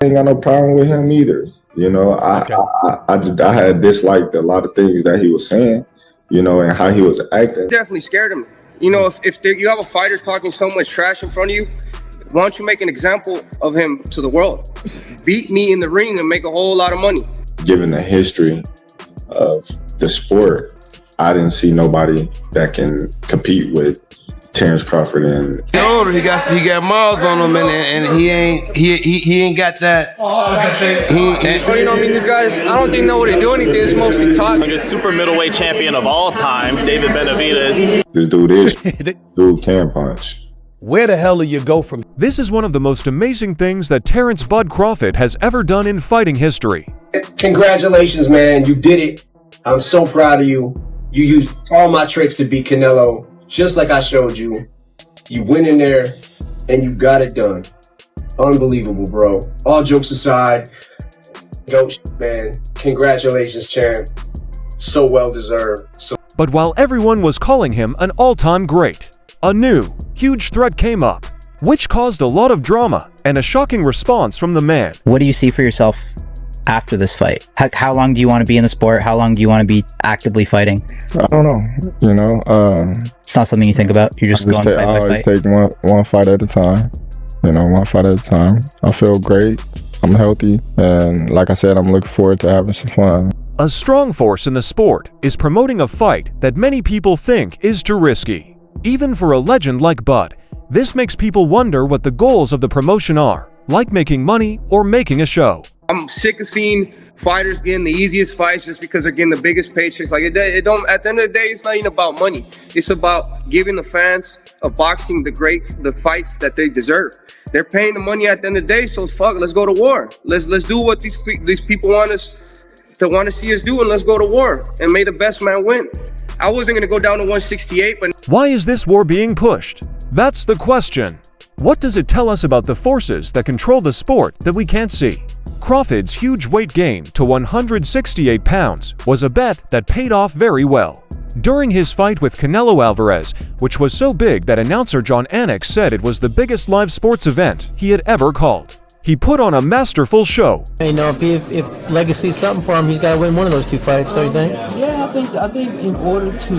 ain't got no problem with him either. You know, I had disliked a lot of things that he was saying, you know, and how he was acting. Definitely scared him. You know, if you have a fighter talking so much trash in front of you, why don't you make an example of him to the world? Beat me in the ring and make a whole lot of money. Given the history of the sport, I didn't see nobody that can compete with Terence Crawford. And he older, he got miles on him, and he ain't got that. You know, I mean, these guys, I don't think know what they do anything. It's mostly talk. Youngest super middleweight champion of all time, David Benavidez. This dude can punch. Where the hell do you go from? This is one of the most amazing things that Terence "Bud" Crawford has ever done in fighting history. Congratulations, man. You did it. I'm so proud of you. You used all my tricks to beat Canelo, just like I showed you. You went in there and you got it done. Unbelievable, bro. All jokes aside, dope shit, man. Congratulations, champ. So well deserved. But while everyone was calling him an all-time great, a new, huge threat came up, which caused a lot of drama and a shocking response from the man. What do you see for yourself after this fight? How long do you want to be in the sport? How long do you want to be actively fighting? I don't know. You know, it's not something you think about. You're just going fight by fight. I always take one fight at a time. You know, one fight at a time. I feel great. I'm healthy, and like I said, I'm looking forward to having some fun. A strong force in the sport is promoting a fight that many people think is too risky. Even for a legend like Bud, this makes people wonder what the goals of the promotion are, like making money or making a show. I'm sick of seeing fighters getting the easiest fights just because they're getting the biggest paychecks. Like it don't. At the end of the day, it's not even about money. It's about giving the fans of boxing the fights that they deserve. They're paying the money at the end of the day, so fuck. Let's go to war. Let's do what these people want to see us do, and let's go to war and may the best man win. I wasn't gonna go down to 168, but why is this war being pushed? That's the question. What does it tell us about the forces that control the sport that we can't see? Crawford's huge weight gain to 168 pounds was a bet that paid off very well. During his fight with Canelo Alvarez, which was so big that announcer John Anik said it was the biggest live sports event he had ever called, he put on a masterful show. You know, if legacy's something for him, he's got to win one of those two fights, don't you think? Yeah, I think in order to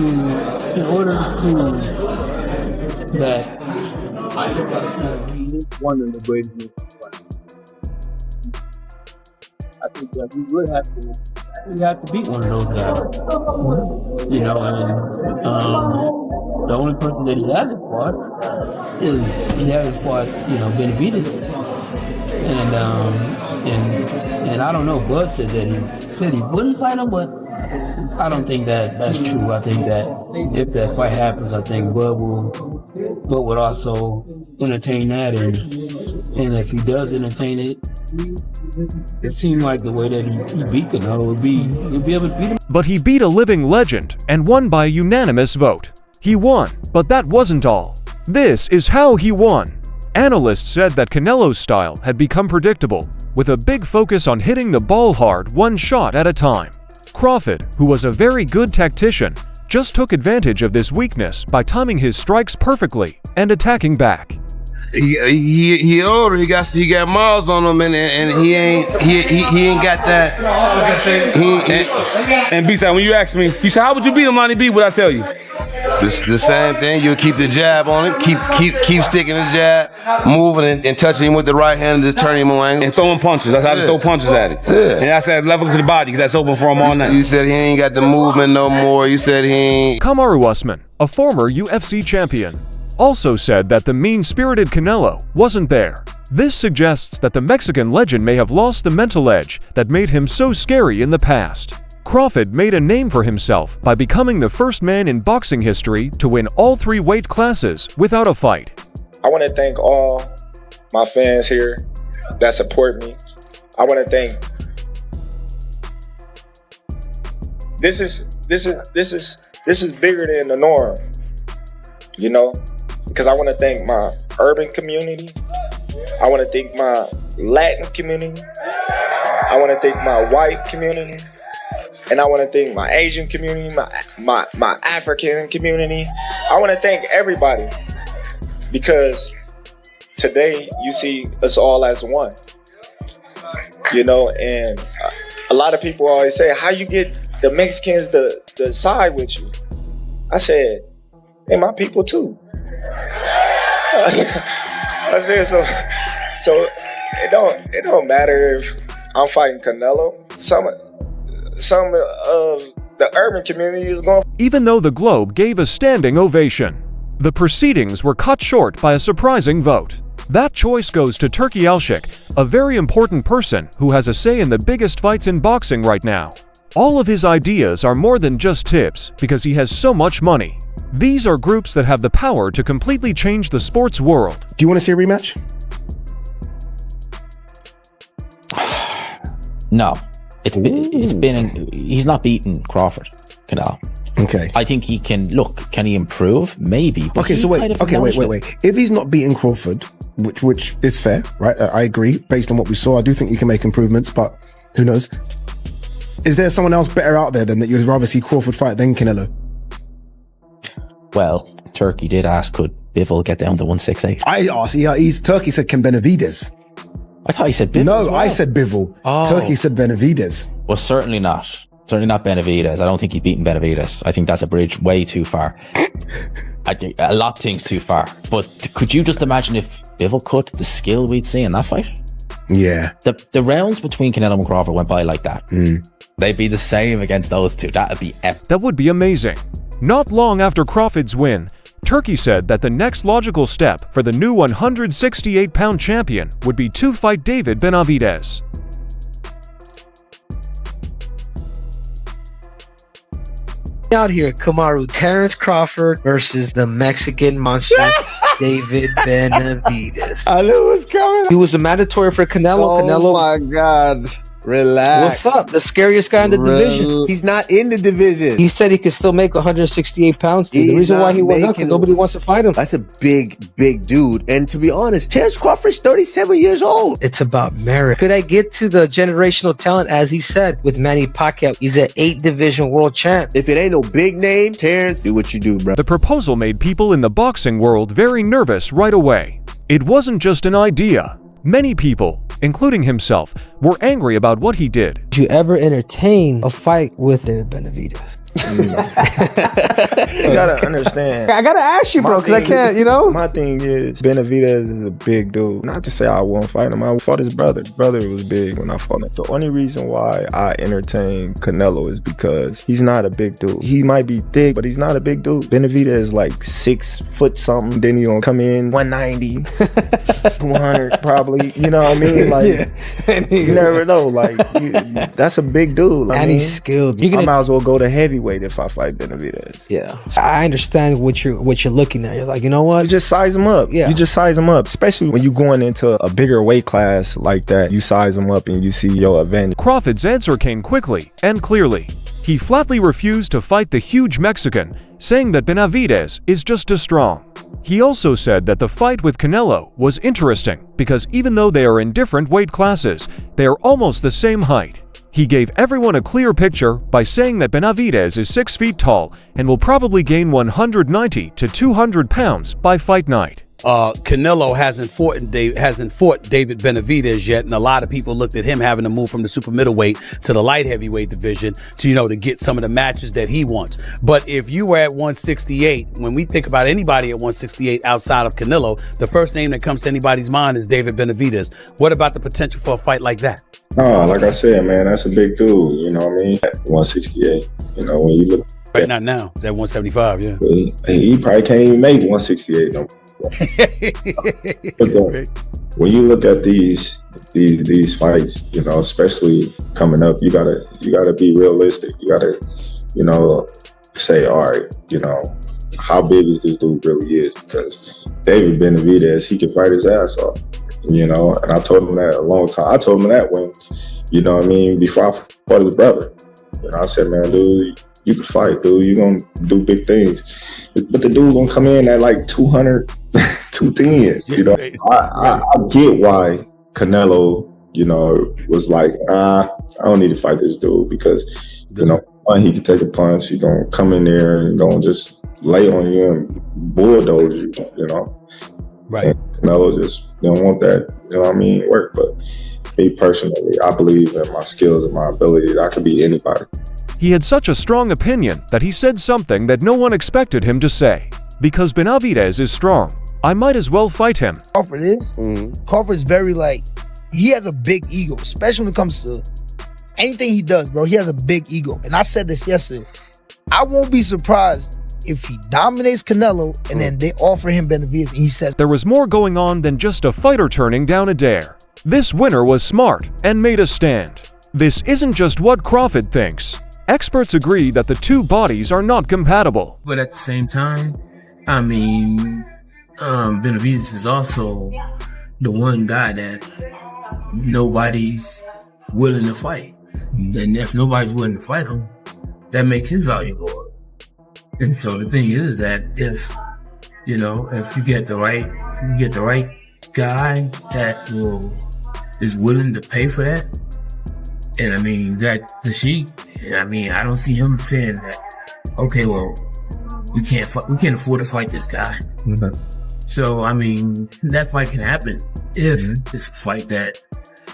that he is one of the greatest fighters. I think that he would have to beat one of those guys. You know, and the only person that he hasn't fought is Benavidez. And I don't know. Bud said he wouldn't fight him, but I don't think that's true. I think that if that fight happens, I think Bud would also entertain that, and if he does entertain it, it seemed like the way that he beat Canelo he'll be able to beat him. But he beat a living legend and won by a unanimous vote. He won, but that wasn't all. This is how he won. Analysts said that Canelo's style had become predictable, with a big focus on hitting the ball hard one shot at a time. Crawford, who was a very good tactician, just took advantage of this weakness by timing his strikes perfectly and attacking back. He older, he got miles on him, and he ain't got that. And B-side, when you asked me, you said, how would you beat him, Lonnie B? What'd I tell you? The same thing. You'll keep the jab on him, keep sticking the jab, moving and touching him with the right hand, and just turning him on and throwing punches. That's how I just throw punches at it. Yeah. And I said level to the body because that's open for him all night. You said he ain't got the movement no more. You said he ain't. Kamaru Usman, a former UFC champion, also said that the mean-spirited Canelo wasn't there. This suggests that the Mexican legend may have lost the mental edge that made him so scary in the past. Crawford made a name for himself by becoming the first man in boxing history to win all 3 weight classes without a fight. I want to thank all my fans here that support me. I want to thank. This is bigger than the norm, you know, because I want to thank my urban community. I want to thank my Latin community. I want to thank my white community. And I want to thank my Asian community, my African community. I want to thank everybody because today you see us all as one. you know. And a lot of people always say, how you get the Mexicans to side with you? I said, they my people too. I said, so it don't matter if I'm fighting Canelo. Some of the urban community is going. Even though the Globe gave a standing ovation, the proceedings were cut short by a surprising vote. That choice goes to Turki Al-Alshikh, a very important person who has a say in the biggest fights in boxing right now. All of his ideas are more than just tips because he has so much money. These are groups that have the power to completely change the sports world. Do you want to see a rematch? No. He's not beaten Crawford, Canelo. Okay. I think he can, can he improve? Maybe. Okay, so wait. If he's not beating Crawford, which is fair, right? I agree. Based on what we saw, I do think he can make improvements, but who knows? Is there someone else better out there than that you'd rather see Crawford fight than Canelo? Well, Turkey did ask, could Bivol get down to 168? I asked, Turkey said, can Benavidez? I thought he said Bivol. No, as well. I said Bivol. Oh. Turkey said Benavidez. Well, certainly not. Certainly not Benavidez. I don't think he's beaten Benavidez. I think that's a bridge way too far. I think a lot of things too far. But could you just imagine if Bivol cut the skill we'd see in that fight? Yeah. The rounds between Canelo and Crawford went by like that. They'd be the same against those two. That'd be epic. That would be amazing. Not long after Crawford's win, Turkey said that the next logical step for the new 168-pound champion would be to fight David Benavidez. Out here, Kamaru, Terence Crawford versus the Mexican monster, David Benavidez. I knew it was coming. He was the mandatory for Canelo. Oh my God. Relax. What's up? The scariest guy in the division. He's not in the division. He said he could still make 168 pounds. Dude. The reason why he wasn't up because nobody wants to fight him. That's a big dude. And to be honest, Terence Crawford's 37 years old. It's about merit. Could I get to the generational talent, as he said, with Manny Pacquiao? He's an 8-division world champ. If it ain't no big name, Terence, do what you do, bro. The proposal made people in the boxing world very nervous right away. It wasn't just an idea. Many people, including himself, were angry about what he did. Did you ever entertain a fight with David Benavidez? You gotta understand. I gotta ask you, bro, because I can't, My thing is, Benavidez is a big dude. Not to say I won't fight him. I fought his brother. His brother was big when I fought him. The only reason why I entertain Canelo is because he's not a big dude. He might be thick, but he's not a big dude. Benavidez is like 6 foot something. Then he gonna come in 190, 200 probably. You know what I mean? Like, you never know. Like, that's a big dude. And he's skilled. I might as well go to heavyweight if I fight Benavidez. Yeah, I understand what you're looking at. You're like, you know what? You just size him up. Yeah, you just size him up, especially when you're going into a bigger weight class like that. You size him up and you see your advantage. Crawford's answer came quickly and clearly. He flatly refused to fight the huge Mexican, saying that Benavidez is just as strong. He also said that the fight with Canelo was interesting because even though they are in different weight classes, they are almost the same height. He gave everyone a clear picture by saying that Benavidez is 6 feet tall and will probably gain 190 to 200 pounds by fight night. Canelo hasn't fought David Benavidez yet, and a lot of people looked at him having to move from the super middleweight to the light heavyweight division to get some of the matches that he wants. But if you were at 168, when we think about anybody at 168 outside of Canelo, the first name that comes to anybody's mind is David Benavidez. What about the potential for a fight like that? No, like I said, man, that's a big dude. You know what I mean? At 168. When you look. Right now, it's at 175. Yeah. He probably can't even make 168 no. When you look at these fights, especially coming up, you gotta be realistic. You gotta, say, all right, how big is this dude really is? Because David Benavidez, he can fight his ass off, and I told him that a long time. I told him that when, before I fought his brother. I said, man, dude, you can fight, dude. You're gonna do big things. But the dude gonna come in at like 200, 210. I get why Canelo, was like, I don't need to fight this dude because, one, he can take a punch. He gonna come in there and gonna just lay on you and bulldoze you, Right. And Canelo just don't want that, work. But me personally, I believe in my skills and my ability. I can beat anybody. He had such a strong opinion that he said something that no one expected him to say. Because Benavidez is strong, I might as well fight him. Crawford is. Crawford's very he has a big ego, especially when it comes to anything he does, bro. He has a big ego. And I said this yesterday. I won't be surprised if he dominates Canelo and then they offer him Benavidez and he says. There was more going on than just a fighter turning down a dare. This winner was smart and made a stand. This isn't just what Crawford thinks. Experts agree that the two bodies are not compatible. But at the same time, I mean, Benavidez is also the one guy that nobody's willing to fight. And if nobody's willing to fight him, that makes his value go up. And so the thing is that if you get the right guy that is willing to pay for that, and I mean I don't see him saying that, okay, well, we can't afford to fight this guy. So I mean, that fight can happen if it's a fight that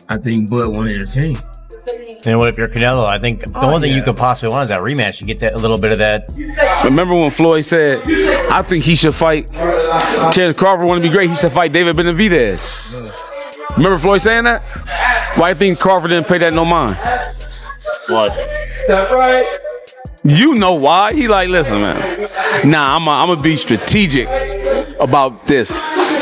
I think Bud won't entertain. And what if you're Canelo? I think the one thing you could possibly want is that rematch. You get that a little bit of that. Remember when Floyd said, I think he should fight Terence Crawford want to be great, he should fight David Benavidez. Remember Floyd saying that? Why I think Crawford didn't pay that no mind? What? That's right. You know why? He like, listen, man. Nah, I'm gonna be strategic about this.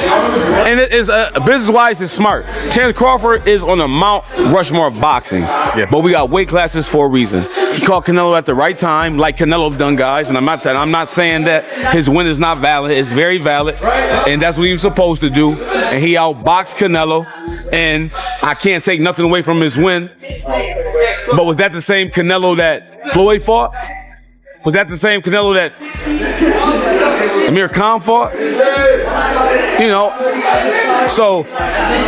And it is business-wise, it's smart. Terence Crawford is on the Mount Rushmore of boxing, but we got weight classes for a reason. He caught Canelo at the right time, like Canelo done, guys. And I'm not saying that his win is not valid. It's very valid, and that's what he was supposed to do. And he outboxed Canelo, and I can't take nothing away from his win. But was that the same Canelo that Floyd fought? Was that the same Canelo that Amir Khan fought? You know, so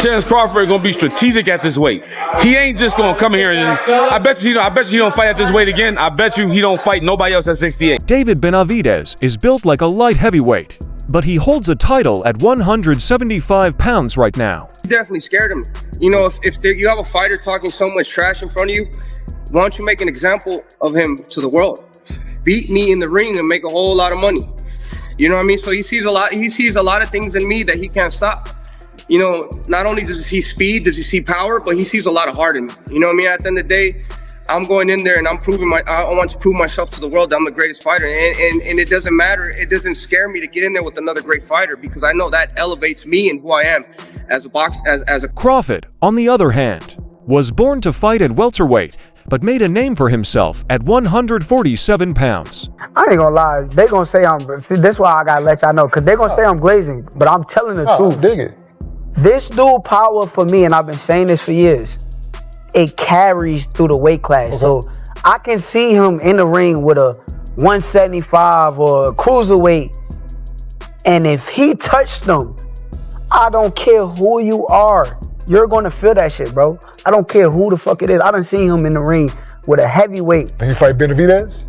Terence Crawford is gonna be strategic at this weight. He ain't just gonna come here and I bet you he don't fight at this weight again. I bet you he don't fight nobody else at 68. David Benavidez is built like a light heavyweight, but he holds a title at 175 pounds right now. Definitely scared him. You know, if you have a fighter talking so much trash in front of you, why don't you make an example of him to the world? Beat me in the ring and make a whole lot of money. You know what I mean? So he sees a lot of things in me that he can't stop. You know, not only does he see speed, does he see power, but he sees a lot of heart in me. You know what I mean? At the end of the day, I'm going in there and I want to prove myself to the world that I'm the greatest fighter. And it doesn't matter. It doesn't scare me to get in there with another great fighter because I know that elevates me and who I am as a Crawford, on the other hand, was born to fight at welterweight, but made a name for himself at 147 pounds. I ain't gonna lie, they gonna say that's why I gotta let y'all know, cause they gonna say I'm glazing, but I'm telling the truth. Dig it. This dude power for me, and I've been saying this for years, it carries through the weight class. Okay. So I can see him in the ring with a 175 or a cruiserweight, and if he touched them, I don't care who you are, you're gonna feel that shit, bro. I don't care who the fuck it is. I done seen him in the ring with a heavyweight. And he fight Benavidez?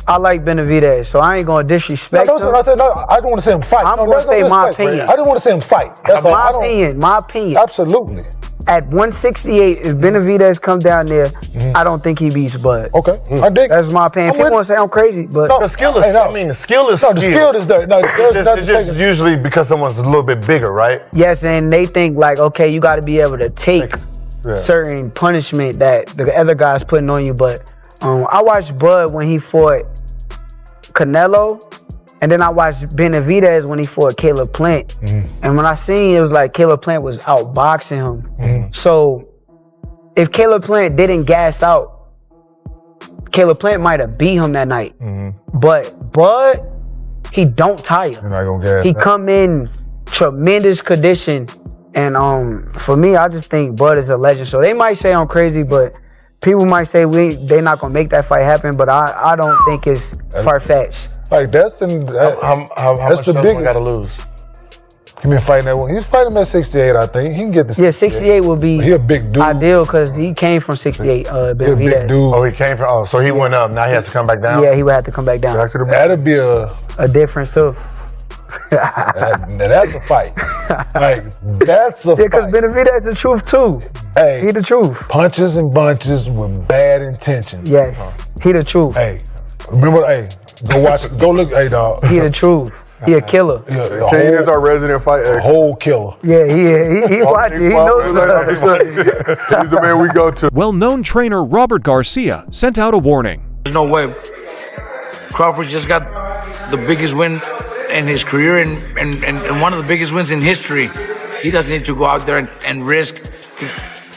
I like Benavidez, so I ain't gonna disrespect him. I said, no, I don't want to see him fight. I'm gonna say my opinion. I just want to see him fight. That's my opinion. Absolutely. At 168, if Benavidez come down there, I don't think he beats Bud. Okay, I dig. That's my opinion. People want to say I'm crazy, but the skill is. I mean, the skill is. No, the skill is there. No, it's just usually because someone's a little bit bigger, right? Yes, and they think like, okay, you got to be able to take certain punishment that the other guy's putting on you. But I watched Bud when he fought Canelo. And then I watched Benavidez when he fought Caleb Plant. And when I seen it was like Caleb Plant was outboxing him. So if Caleb Plant didn't gas out, Caleb Plant might have beat him that night. But Bud, he don't tire. You're not gonna gas he come in tremendous condition. And for me, I just think Bud is a legend. So they might say I'm crazy, but people might say they're not gonna make that fight happen, but I don't think it's far-fetched. Like that's the much biggest. Gotta lose. He been fighting that one. He's fighting at 68, I think. He can get the 68 will be he a big dude. Ideal because he came from 68. He a big dude. Oh, he came from. Oh, so he went up. Now he has to come back down. Yeah, he would have to come back down. That'd be a difference too. That's a fight. Like, that's a Yeah, because fight. Benavidez the truth too. Hey, He the truth. punches and bunches with bad intentions. Yes, he the truth. Hey, remember, hey, go watch it. Go look, hey, dog. He the truth. He a killer. Yeah, Shane is our resident fighter. A whole killer. Yeah, he watching. He knows He's the man we go to. Well-known trainer Robert Garcia sent out a warning. There's no way. Crawford just got the biggest win in his career and one of the biggest wins in history. He doesn't need to go out there and risk.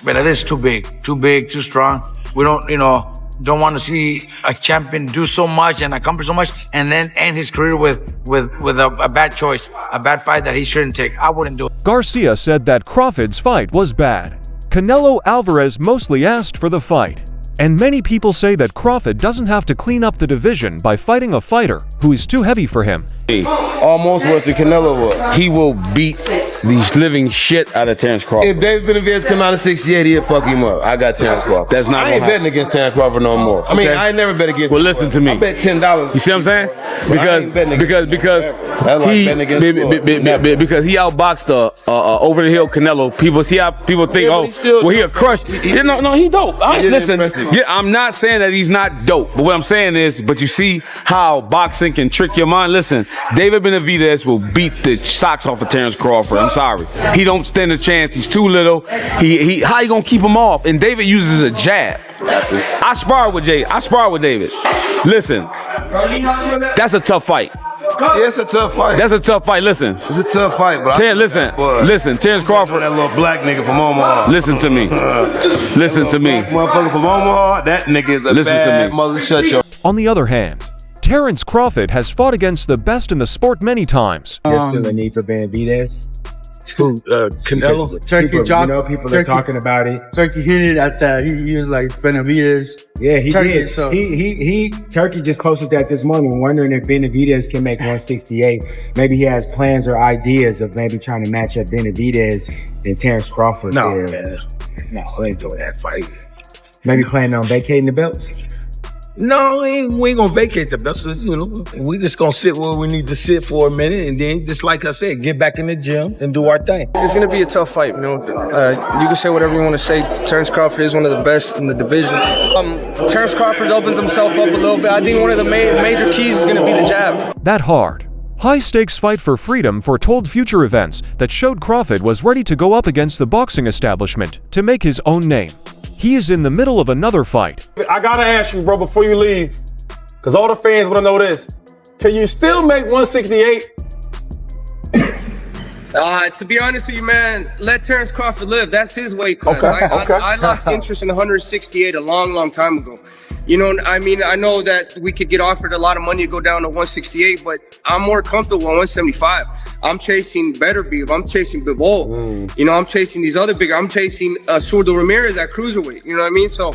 But it is too big, too strong. We don't want to see a champion do so much and accomplish so much and then end his career with a bad choice, a bad fight that he shouldn't take. I wouldn't do it. Garcia said that Crawford's fight was bad. Canelo Alvarez mostly asked for the fight. And many people say that Crawford doesn't have to clean up the division by fighting a fighter who is too heavy for him. Almost what the Canelo was. He will beat the living shit out of Terence Crawford. If David Benavidez come out of 68, he'll fuck him up. I got Terence Crawford. That's not I ain't gonna betting against Terence Crawford no more. I mean, Okay. I ain't never bet against Well, him. listen to me. I bet $10. You see what I'm saying? Because he outboxed over the hill Canelo. People see how people think, he'll crush. No, he dope. Listen, I'm not saying that he's not dope, but what I'm saying is, but you see how boxing can trick your mind. Listen, David Benavidez will beat the socks off of Terence Crawford. I'm sorry, he don't stand a chance. He's too little. How you gonna keep him off? And David uses a jab. I spar with David. Listen, that's a tough fight. Yeah, it's a tough fight. That's a tough fight. Listen, it's a tough fight, bro. Listen, Terence Crawford. That little black nigga from Omaha. Listen to me. Listen to me. Motherfucker from Omaha. That nigga is a bad mother. Shut your. On the other hand, Terence Crawford has fought against the best in the sport many times. There's still a need for Benavidez. Who? Canelo? Turkey people are talking about it. Turkey hinted at that. He was like Benavidez. Yeah, he Turkey, did. so- Turkey just posted that this morning, wondering if Benavidez can make 168. Maybe he has plans or ideas of maybe trying to match up Benavidez and Terence Crawford. No, there. No, I ain't doing that fight. Maybe planning on vacating the belts. No, we ain't gonna vacate the belts. We just gonna sit where we need to sit for a minute, and then, just like I said, get back in the gym and do our thing. It's going to be a tough fight. You can say whatever you want to say. Terence Crawford is one of the best in the division. Terence Crawford opens himself up a little bit. I think one of the major keys is going to be the jab. That hard, high-stakes fight for freedom foretold future events that showed Crawford was ready to go up against the boxing establishment to make his own name. He is in the middle of another fight. I gotta ask you, bro, before you leave, because all the fans want to know this. Can you still make 168? To be honest with you, man, let Terence Crawford live. That's his weight class. I lost interest in 168 a long time ago. I know that we could get offered a lot of money to go down to 168, but I'm more comfortable at 175. I'm chasing better beef. I'm chasing Bivol. I'm chasing these other bigger. I'm chasing Zurdo Ramirez at cruiserweight. You know what I mean? So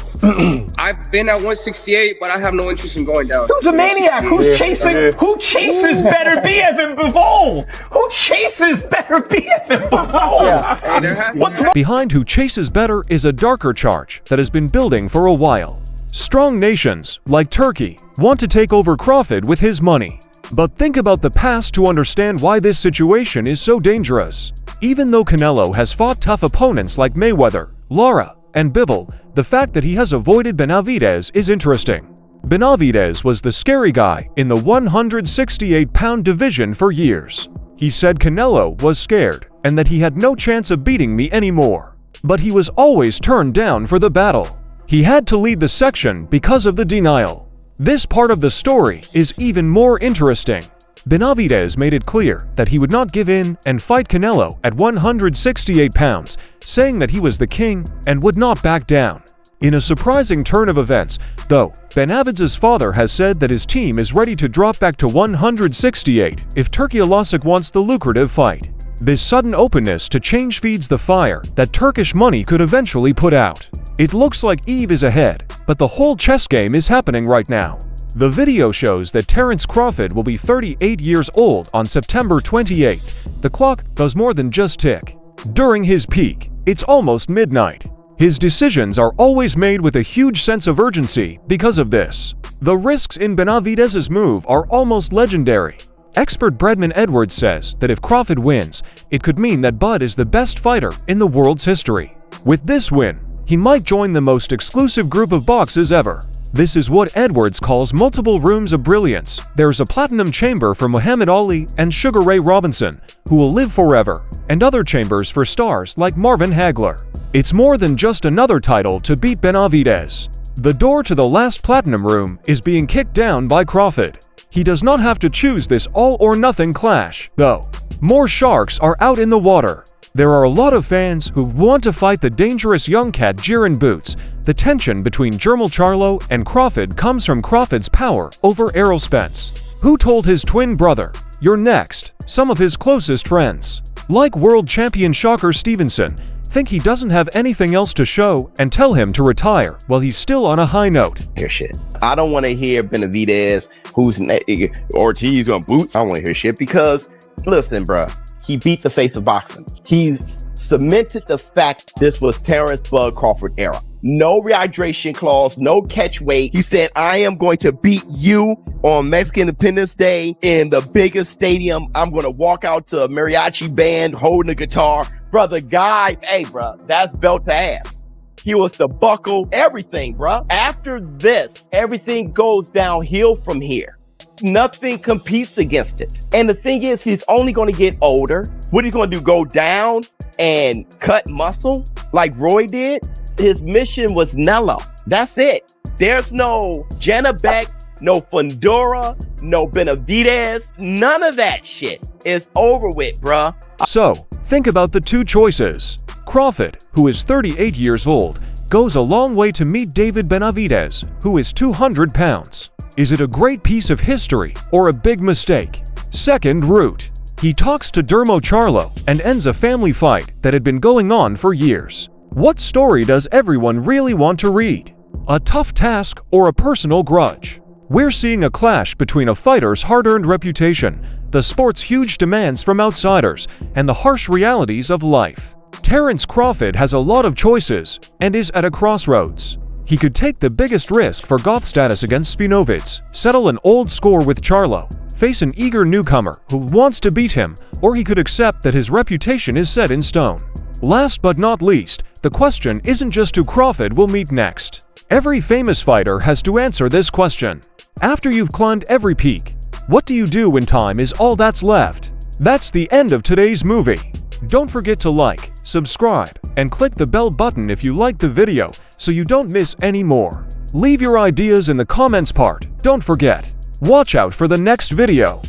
I've been at 168, but I have no interest in going down. Who's a maniac? Who's chasing? Who chases better BF and Bivol? Who chases better BF and Bivol? Behind who chases better is a darker charge that has been building for a while. Strong nations, like Turkey, want to take over Crawford with his money. But think about the past to understand why this situation is so dangerous. Even though Canelo has fought tough opponents like Mayweather, Lara, and Bivol, the fact that he has avoided Benavidez is interesting. Benavidez was the scary guy in the 168-pound division for years. He said Canelo was scared and that he had no chance of beating me anymore. But he was always turned down for the battle. He had to lead the section because of the denial. This part of the story is even more interesting. Benavidez made it clear that he would not give in and fight Canelo at 168 pounds, saying that he was the king and would not back down. In a surprising turn of events, though, Benavidez's father has said that his team is ready to drop back to 168 if Turkey Al-Alshikh wants the lucrative fight. This sudden openness to change feeds the fire that Turkish money could eventually put out. It looks like Eve is ahead, but the whole chess game is happening right now. The video shows that Terence Crawford will be 38 years old on September 28th. The clock does more than just tick. During his peak, it's almost midnight. His decisions are always made with a huge sense of urgency because of this. The risks in Benavidez's move are almost legendary. Expert Bredman Edwards says that if Crawford wins, it could mean that Bud is the best fighter in the world's history. With this win, he might join the most exclusive group of boxers ever. This is what Edwards calls multiple rooms of brilliance. There's a platinum chamber for Muhammad Ali and Sugar Ray Robinson, who will live forever, and other chambers for stars like Marvin Hagler. It's more than just another title to beat Benavidez. The door to the last platinum room is being kicked down by Crawford. He does not have to choose this all-or-nothing clash, though. More sharks are out in the water. There are a lot of fans who want to fight the dangerous young cat Jiren Boots. The tension between Jermall Charlo and Crawford comes from Crawford's power over Errol Spence, who told his twin brother, "You're next." Some of his closest friends, like world champion Shocker Stevenson, think he doesn't have anything else to show and tell him to retire while he's still on a high note. Hear shit. I don't want to hear Benavidez, Ortiz on Boots. I don't want to hear shit because, listen, bruh, he beat the face of boxing. He cemented the fact this was Terence Bud Crawford era. No rehydration clause, no catch weight. He said, I am going to beat you on Mexican Independence Day in the biggest stadium. I'm going to walk out to a mariachi band holding a guitar. Brother, guy, hey, bro, that's belt to ass. He was the buckle, everything, bro. After this, everything goes downhill from here. Nothing competes against it. And the thing is, he's only going to get older. What he's going to do, go down and cut muscle like Roy did? His mission was Nello. That's it. There's no Janabek, no Fundora, no Benavidez, none of that shit. It's over with, bruh. So, think about the two choices. Crawford, who is 38 years old, goes a long way to meet David Benavidez, who is 200 pounds. Is it a great piece of history or a big mistake? Second route. He talks to Jermall Charlo and ends a family fight that had been going on for years. What story does everyone really want to read? A tough task or a personal grudge? We're seeing a clash between a fighter's hard-earned reputation, the sport's huge demands from outsiders, and the harsh realities of life. Terence Crawford has a lot of choices and is at a crossroads. He could take the biggest risk for goth status against Benavidez, settle an old score with Charlo, face an eager newcomer who wants to beat him, or he could accept that his reputation is set in stone. Last but not least, the question isn't just who Crawford will meet next. Every famous fighter has to answer this question. After you've climbed every peak, what do you do when time is all that's left? That's the end of today's movie. Don't forget to like, subscribe, and click the bell button if you like the video so you don't miss any more. Leave your ideas in the comments part. Don't forget, watch out for the next video.